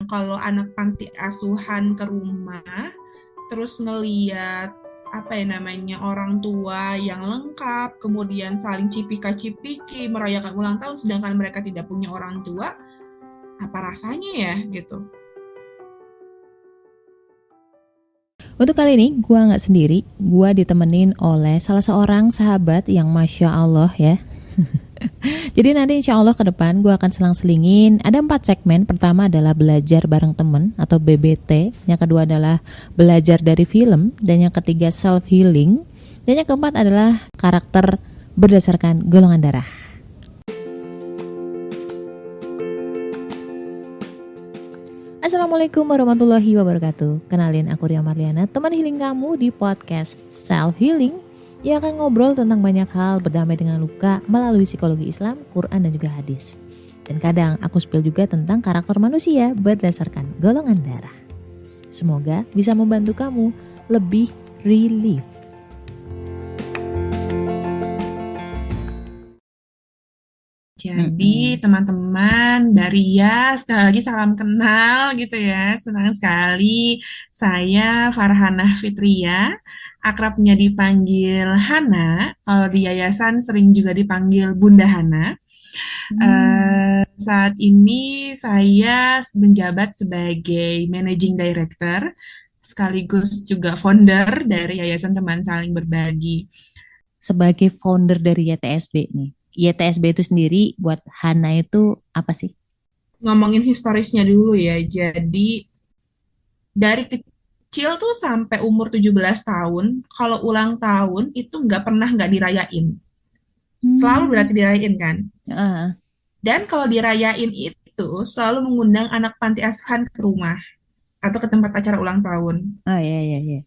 kalau anak panti asuhan ke rumah, terus ngeliat orang tua yang lengkap, kemudian saling cipika-cipiki merayakan ulang tahun sedangkan mereka tidak punya orang tua, apa rasanya ya gitu. Untuk kali ini gue nggak sendiri, gue ditemenin oleh salah seorang sahabat yang Masya Allah ya. Jadi nanti insya Allah ke depan gue akan selang-selingin. Ada 4 segmen. Pertama adalah belajar bareng temen atau BBT. Yang kedua adalah belajar dari film. Dan yang ketiga self healing. Dan yang keempat adalah karakter berdasarkan golongan darah. Assalamualaikum warahmatullahi wabarakatuh. Kenalin, aku Ria Marliana, teman healing kamu di podcast Self Healing yang akan ngobrol tentang banyak hal berdamai dengan luka melalui psikologi Islam, Quran dan juga hadis. Dan kadang aku spill juga tentang karakter manusia berdasarkan golongan darah. Semoga bisa membantu kamu lebih relief. Jadi teman-teman, Daria, sekali lagi salam kenal gitu ya. Senang sekali. Saya Farhanah Fitria, akrabnya dipanggil Hana. Kalau di yayasan sering juga dipanggil Bunda Hana. Saat ini saya menjabat sebagai Managing Director, sekaligus juga founder dari Yayasan Teman Saling Berbagi. Sebagai founder dari YTSB nih, YTSB itu sendiri buat Hana itu apa sih? Ngomongin historisnya dulu ya. Jadi dari kecil tuh sampai umur 17 tahun, kalau ulang tahun itu nggak pernah nggak dirayain. Selalu berarti dirayain kan? Dan kalau dirayain itu selalu mengundang anak panti asuhan ke rumah atau ke tempat acara ulang tahun. Oh iya.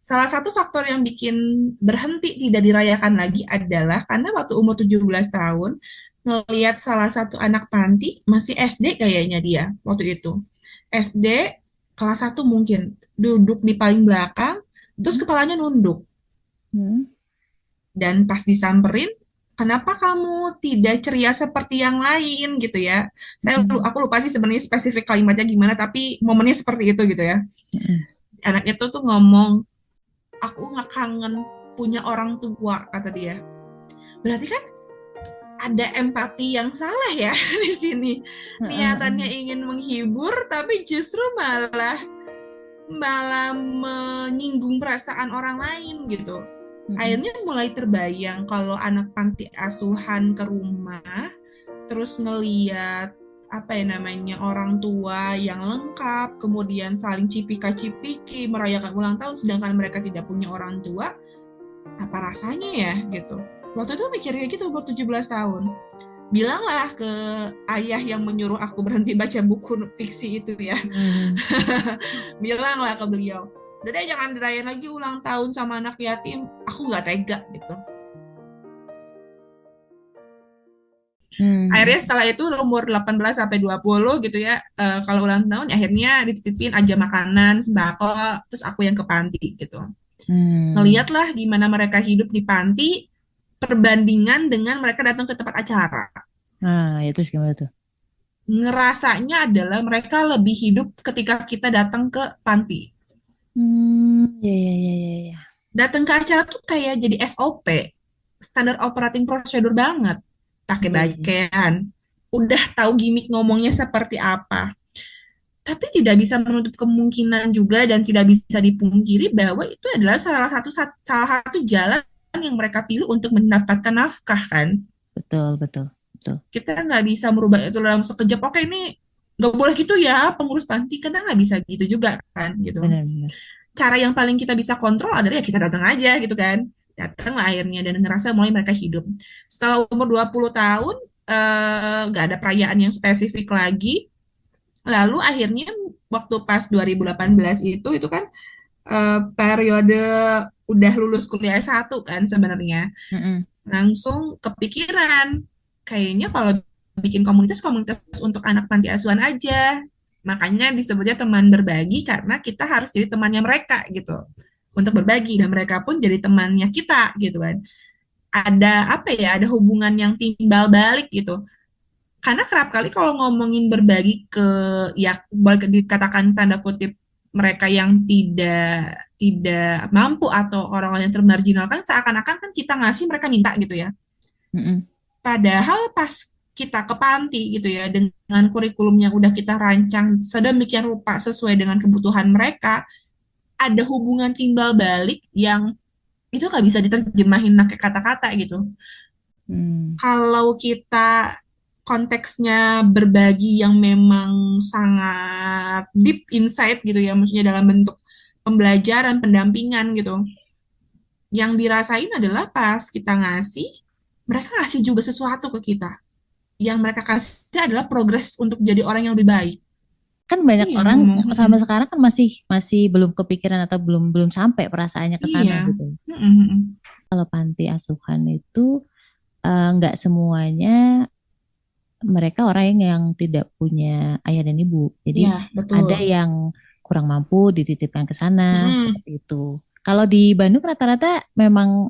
Salah satu faktor yang bikin berhenti tidak dirayakan lagi adalah karena waktu umur 17 tahun ngelihat salah satu anak panti masih SD kayaknya dia waktu itu. SD kelas 1 mungkin duduk di paling belakang terus kepalanya nunduk. Dan pas disamperin, kenapa kamu tidak ceria seperti yang lain gitu ya? Aku lupa sih sebenarnya spesifik kalimatnya gimana, tapi momennya seperti itu gitu ya. Anak itu tuh ngomong, aku nggak kangen punya orang tua, kata dia. Berarti kan ada empati yang salah ya di sini. Niatannya ingin menghibur, tapi justru malah menyinggung perasaan orang lain gitu. Akhirnya mulai terbayang kalau anak panti asuhan ke rumah, terus ngeliat orang tua yang lengkap, kemudian saling cipika-cipiki merayakan ulang tahun sedangkan mereka tidak punya orang tua, apa rasanya ya gitu. Waktu itu mikirnya gitu umur 17 tahun. Bilanglah ke ayah yang menyuruh aku berhenti baca buku fiksi itu ya. Bilanglah ke beliau, udah deh jangan dirayain lagi ulang tahun sama anak yatim, aku nggak tega gitu. Akhirnya setelah itu umur 18 sampai 20 gitu ya, kalau ulang tahun akhirnya dititipin aja makanan, sembako, terus aku yang ke panti gitu. Ngeliatlah gimana mereka hidup di panti, perbandingan dengan mereka datang ke tempat acara. Ya terus gimana tuh? Ngerasanya adalah mereka lebih hidup ketika kita datang ke panti. Ya. Datang ke acara tuh kayak jadi SOP, standar operating procedure banget. Pakai pakaian, udah tahu gimmick ngomongnya seperti apa. Tapi tidak bisa menutup kemungkinan juga dan tidak bisa dipungkiri bahwa itu adalah salah satu jalan yang mereka pilih untuk mendapatkan nafkah kan. Betul. Kita nggak bisa merubah itu dalam sekejap. Oke, ini nggak boleh gitu ya pengurus panti, kita nggak bisa gitu juga kan gitu. Benar. Cara yang paling kita bisa kontrol adalah ya kita datang aja gitu kan. Datang lah akhirnya dan ngerasa mulai mereka hidup. Setelah umur 20 tahun nggak ada perayaan yang spesifik lagi. Lalu akhirnya waktu pas 2018 itu kan periode udah lulus kuliah S1 kan sebenarnya. Langsung kepikiran kayaknya kalau bikin komunitas untuk anak panti asuhan aja. Makanya disebutnya teman berbagi karena kita harus jadi temannya mereka gitu. Untuk berbagi dan mereka pun jadi temannya kita gitu kan. Ada hubungan yang timbal balik gitu. Karena kerap kali kalau ngomongin berbagi ke, ya boleh dikatakan tanda kutip, mereka yang tidak tidak mampu atau orang-orang yang termarginalkan, seakan-akan kan kita ngasih mereka minta gitu ya. Mm-mm. Padahal pas kita ke panti gitu ya, dengan kurikulum yang udah kita rancang sedemikian rupa sesuai dengan kebutuhan mereka, ada hubungan timbal balik yang itu nggak bisa diterjemahin pakai kata-kata gitu. Hmm. Kalau kita konteksnya berbagi yang memang sangat deep insight gitu ya, maksudnya dalam bentuk pembelajaran, pendampingan gitu, yang dirasain adalah pas kita ngasih, mereka ngasih juga sesuatu ke kita. Yang mereka kasih adalah progres untuk jadi orang yang lebih baik. Kan banyak Iya orang ngomong, sampai sekarang kan masih masih belum kepikiran atau belum belum sampai perasaannya ke sana iya. gitu. Kalau panti asuhan itu nggak semuanya mereka orang yang tidak punya ayah dan ibu. Jadi Iya, ada betul. yang kurang mampu dititipkan ke sana Mm-mm. seperti itu. Kalau di Bandung rata-rata memang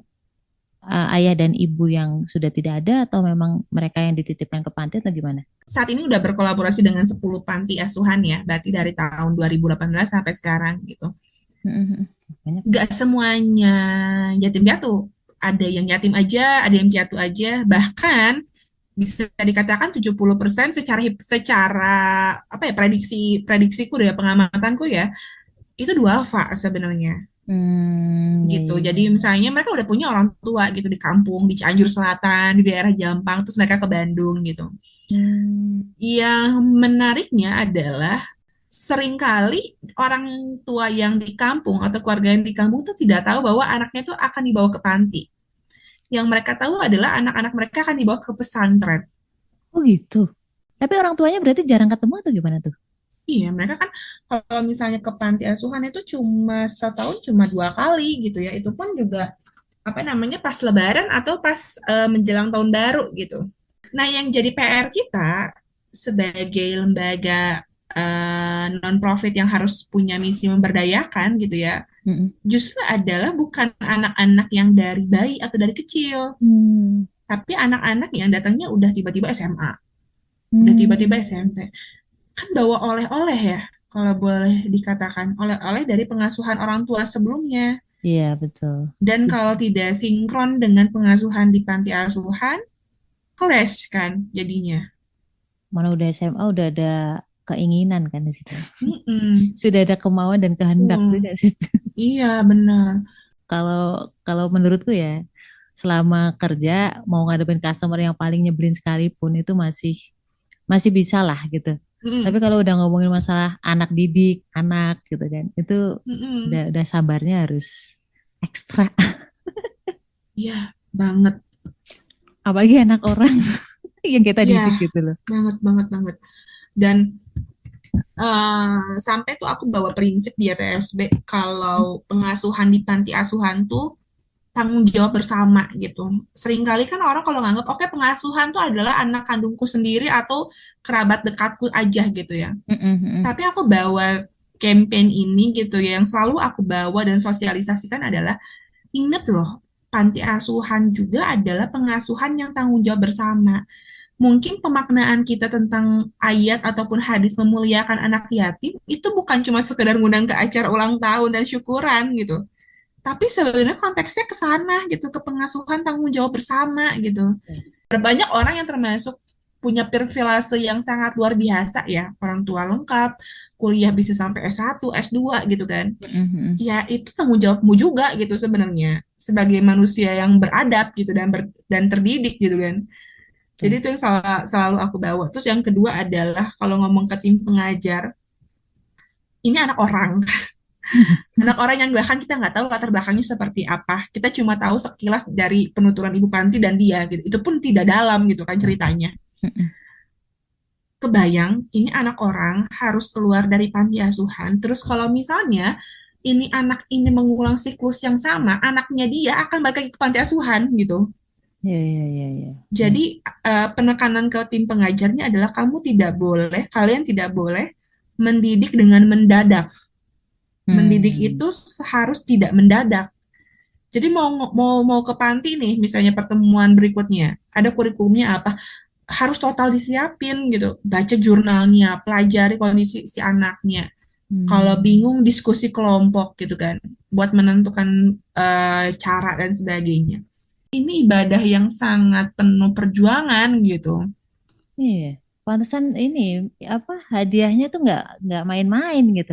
ayah dan ibu yang sudah tidak ada atau memang mereka yang dititipkan ke panti atau gimana? Saat ini udah berkolaborasi dengan 10 panti asuhan ya, berarti dari tahun 2018 sampai sekarang gitu. Mhm. Banyak. Gak semuanya yatim piatu. Ada yang yatim aja, ada yang piatu aja. Bahkan bisa dikatakan 70% secara apa ya, prediksiku ya, pengamatanku ya, itu duafa sebenarnya Ya, gitu. ya, Jadi ya. misalnya mereka udah punya orang tua gitu di kampung, di Cianjur Selatan, di daerah Jampang, terus mereka ke Bandung gitu. Hmm, Yang menariknya adalah seringkali orang tua yang di kampung atau keluarga yang di kampung tuh tidak tahu bahwa anaknya tuh akan dibawa ke panti. Yang mereka tahu adalah anak-anak mereka akan dibawa ke pesantren. oh gitu. Tapi orang tuanya berarti jarang ketemu atau gimana tuh? Iya, mereka kan kalau misalnya ke panti asuhan itu cuma setahun cuma 2 kali gitu ya. Itu pun juga apa namanya pas Lebaran atau pas menjelang tahun baru gitu. Nah, yang jadi PR kita sebagai lembaga non-profit yang harus punya misi memberdayakan gitu ya, Mm-mm. justru adalah bukan anak-anak yang dari bayi atau dari kecil, Hmm. tapi anak-anak yang datangnya udah tiba-tiba SMA, udah tiba-tiba Hmm. SMP. Kan bawa oleh-oleh ya, kalau boleh dikatakan, oleh-oleh dari pengasuhan orang tua sebelumnya. Iya, betul. Dan kalau tidak sinkron dengan pengasuhan di panti asuhan, clash kan jadinya. Mana udah SMA udah ada keinginan kan di situ. Mm-mm. Sudah ada kemauan dan kehendak juga sih. Iya, benar. Kalau kalau menurutku ya, selama kerja mau ngadepin customer yang paling nyebelin sekalipun itu masih masih bisa lah gitu. Tapi Mm-mm. kalau udah ngomongin masalah anak didik, anak gitu kan, itu Mm-mm. udah sabarnya harus ekstra. Iya, banget. Apalagi anak orang yang kita Iya, didik gitu loh. banget, banget, banget. Dan sampai tuh aku bawa prinsip di ETSB kalau pengasuhan di panti asuhan tuh tanggung jawab bersama gitu. Seringkali kan orang kalau nganggap, oke pengasuhan tuh adalah anak kandungku sendiri atau kerabat dekatku aja gitu ya. Mm-mm, mm-mm. Tapi aku bawa campaign ini gitu ya, yang selalu aku bawa dan sosialisasikan adalah, ingat loh, panti asuhan juga adalah pengasuhan yang tanggung jawab bersama. Mungkin pemaknaan kita tentang ayat ataupun hadis memuliakan anak yatim itu bukan cuma sekedar ngundang ke acara ulang tahun dan syukuran gitu. Tapi sebenarnya konteksnya ke sana gitu, ke pengasuhan tanggung jawab bersama gitu. Banyak orang yang termasuk punya perfilase yang sangat luar biasa ya, orang tua lengkap, kuliah bisa sampai S1, S2 gitu kan. Mm-mm, mm-mm. Ya itu tanggung jawabmu juga gitu sebenarnya sebagai manusia yang beradab gitu dan terdidik gitu kan. Jadi Tuh. itu yang selalu aku bawa. Terus yang kedua adalah kalau ngomong ke tim pengajar, ini anak orang. Anak orang yang bahkan kita nggak tahu latar belakangnya seperti apa. Kita cuma tahu sekilas dari penuturan Ibu Panti dan dia gitu. Itu pun tidak dalam gitu kan ceritanya. Mm-mm. Kebayang, ini anak orang harus keluar dari panti asuhan. Terus kalau misalnya ini anak ini mengulang siklus yang sama, anaknya dia akan balik lagi ke panti asuhan gitu. Ya, ya, ya, ya. Ya. Jadi penekanan ke tim pengajarnya adalah kalian tidak boleh mendidik dengan mendadak. Mendidik Hmm. itu harus tidak mendadak. Jadi mau mau mau ke panti nih, misalnya pertemuan berikutnya, ada kurikulumnya apa? harus total disiapin gitu. Baca jurnalnya, pelajari kondisi si anaknya. Kalau Hmm. bingung diskusi kelompok gitu kan, buat menentukan cara dan sebagainya. Ini ibadah yang sangat penuh perjuangan gitu. Iya, pantesan ini apa hadiahnya tuh nggak main-main gitu.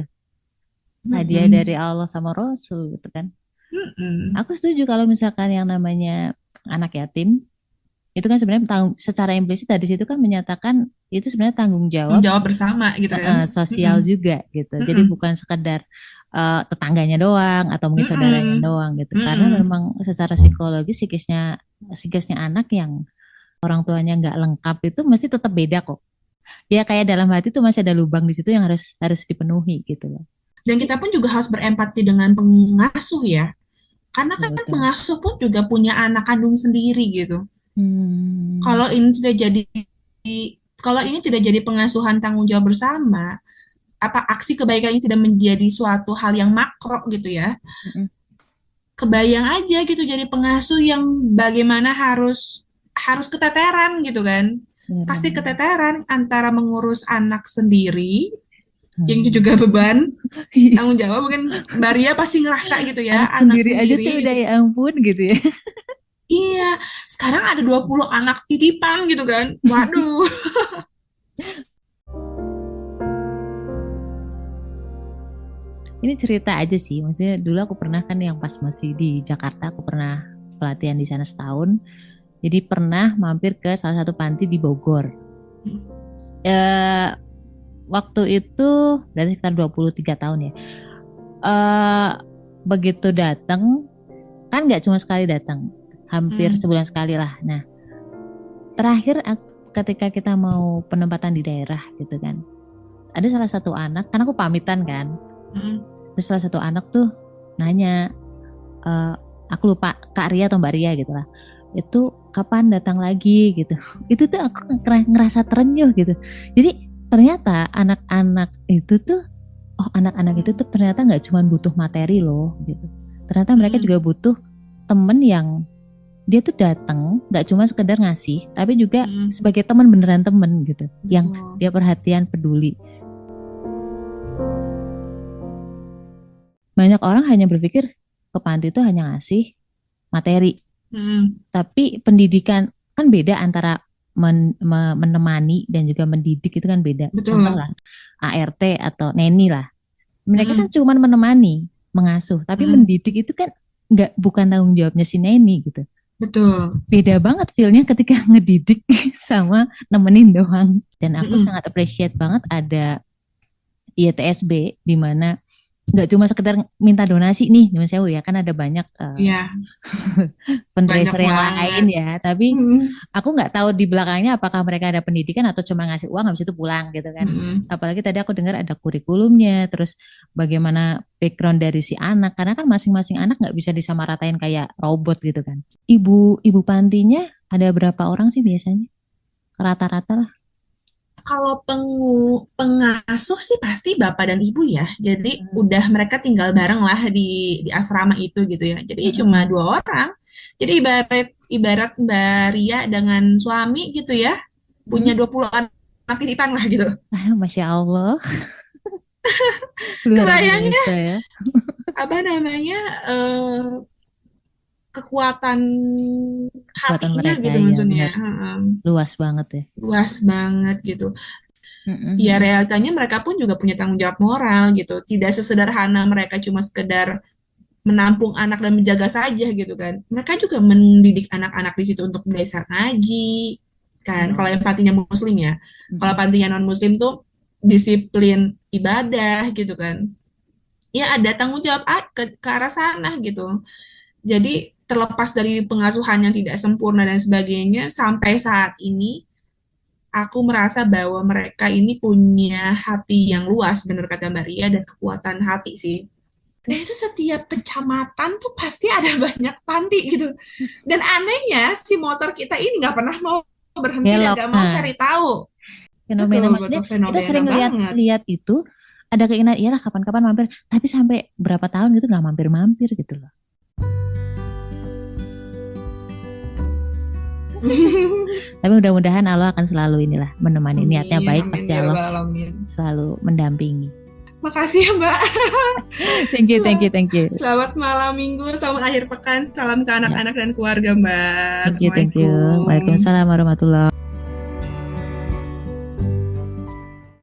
Hadiah dari Mm-mm. Allah sama Rasul gitu kan. Mm-mm. Aku setuju kalau misalkan yang namanya anak yatim itu kan sebenarnya secara implisit dari situ kan menyatakan itu sebenarnya tanggung jawab Menjawab bersama gitu kan. sosial Mm-mm. juga gitu. Jadi Mm-mm. bukan sekedar tetangganya doang atau mungkin saudaranya Mm-mm. doang gitu. Karena Mm-mm. memang secara psikologis psikisnya anak yang orang tuanya nggak lengkap itu masih tetap beda kok. Ya kayak dalam hati tuh masih ada lubang di situ yang harus harus dipenuhi gitu loh. Dan kita pun juga harus berempati dengan pengasuh ya. Karena Betul, kan betul. pengasuh pun juga punya anak kandung sendiri gitu. Hmm, Kalau ini tidak jadi kalau ini tidak jadi pengasuhan tanggung jawab bersama, apa aksi kebaikan ini tidak menjadi suatu hal yang makro gitu ya. mm-mm, Kebayang aja gitu jadi pengasuh yang bagaimana harus harus keteteran gitu kan. benar Pasti banget. keteteran antara mengurus anak sendiri, yang itu Hmm. juga beban, tanggung jawab mungkin Maria pasti ngerasa gitu ya, Anak anak sendiri aja tuh sendiri udah gitu. ya ampun gitu ya. Iya, sekarang ada 20 anak titipan gitu kan. Waduh. Ini cerita aja sih, maksudnya dulu aku pernah kan yang pas masih di Jakarta, aku pernah pelatihan di sana setahun. Jadi pernah mampir ke salah satu panti di Bogor. Eh, waktu itu berarti sekitar 23 tahun ya. Eh, begitu datang, kan nggak cuma sekali datang, hampir Hmm, sebulan sekali lah. Nah, terakhir ketika kita mau penempatan di daerah gitu kan, ada salah satu anak, kan aku pamitan kan, hmm, terus salah satu anak tuh nanya, eh, aku lupa Kak Ria atau Mbak Ria gitu lah, itu kapan datang lagi gitu. Itu tuh aku ngerasa terenyuh gitu. Jadi ternyata anak-anak itu tuh, oh anak-anak itu tuh ternyata nggak cuma butuh materi loh gitu. Ternyata mereka hmm, juga butuh temen yang dia tuh datang nggak cuma sekedar ngasih, tapi juga hmm. sebagai teman beneran temen gitu, yang Betul. dia perhatian peduli. Banyak orang hanya berpikir ke panti itu hanya ngasih materi, Hmm, tapi pendidikan kan beda antara menemani dan juga mendidik itu kan beda. Contoh betul. lah ART atau neni lah, mereka kan Hmm, cuma menemani, mengasuh, tapi hmm, mendidik itu kan nggak bukan tanggung jawabnya si neni gitu. betul. Beda banget feelnya ketika ngedidik sama nemenin doang. Dan aku Hmm, sangat appreciate banget ada IETSB di mana nggak cuma sekedar minta donasi nih, Nyun Sewu ya, kan ada banyak ya, banyak fundraiser yang lain banget. ya. Tapi Hmm, aku nggak tahu di belakangnya apakah mereka ada pendidikan atau cuma ngasih uang habis itu pulang gitu kan. hmm, Apalagi tadi aku dengar ada kurikulumnya, terus bagaimana background dari si anak, karena kan masing-masing anak nggak bisa disamaratain kayak robot gitu kan. Ibu pantinya ada berapa orang sih biasanya? Rata-rata lah. Kalau pengasuh sih pasti bapak dan ibu ya. Jadi Hmm. udah mereka tinggal bareng lah di asrama itu gitu ya. Jadi cuma Mm-mm. 2 orang. Jadi ibarat ibarat Mbak Ria dengan suami gitu ya, punya Mm. 20 anak titipan lah gitu. Ah, Masya Allah, luar Kebayangnya biasa ya. apa namanya kekuatan Buatan hatinya mereka gitu ya maksudnya. benar luas banget ya. Luas banget gitu. Ya Mm-mm. realitanya mereka pun juga punya tanggung jawab moral gitu. Tidak sesederhana mereka cuma sekedar menampung anak dan menjaga saja gitu kan. Mereka juga mendidik anak-anak di situ untuk belajar ngaji kan. Kalau Iya. yang pantinya muslim ya. Kalau Mm-mm. pantinya non muslim tuh disiplin ibadah gitu kan. Ya ada tanggung jawab ke arah sana gitu. Jadi terlepas dari pengasuhan yang tidak sempurna dan sebagainya, sampai saat ini aku merasa bahwa mereka ini punya hati yang luas, benar kata Mbak Ria, dan kekuatan hati sih. Dan itu setiap kecamatan tuh pasti ada banyak panti gitu. Dan anehnya si motor kita ini nggak pernah mau berhenti dan Belok. nggak mau Nah, cari tahu. fenomena Betul, maksudnya betul kita fenomena sering banget. lihat-lihat itu ada keinginan iyalah kapan-kapan mampir, tapi sampai berapa tahun gitu nggak mampir-mampir gitu loh. Tapi mudah-mudahan Allah akan selalu inilah menemani. Niatnya Amin, baik, amin, pasti ya Allah Rabbal alamin. selalu mendampingi. Makasih ya Mbak. Thank you, thank you, thank you. Selamat malam minggu, selamat akhir pekan, salam ke Ya, anak-anak dan keluarga Mbak. thank you, thank you. Assalamualaikum. Waalaikumsalam warahmatullahi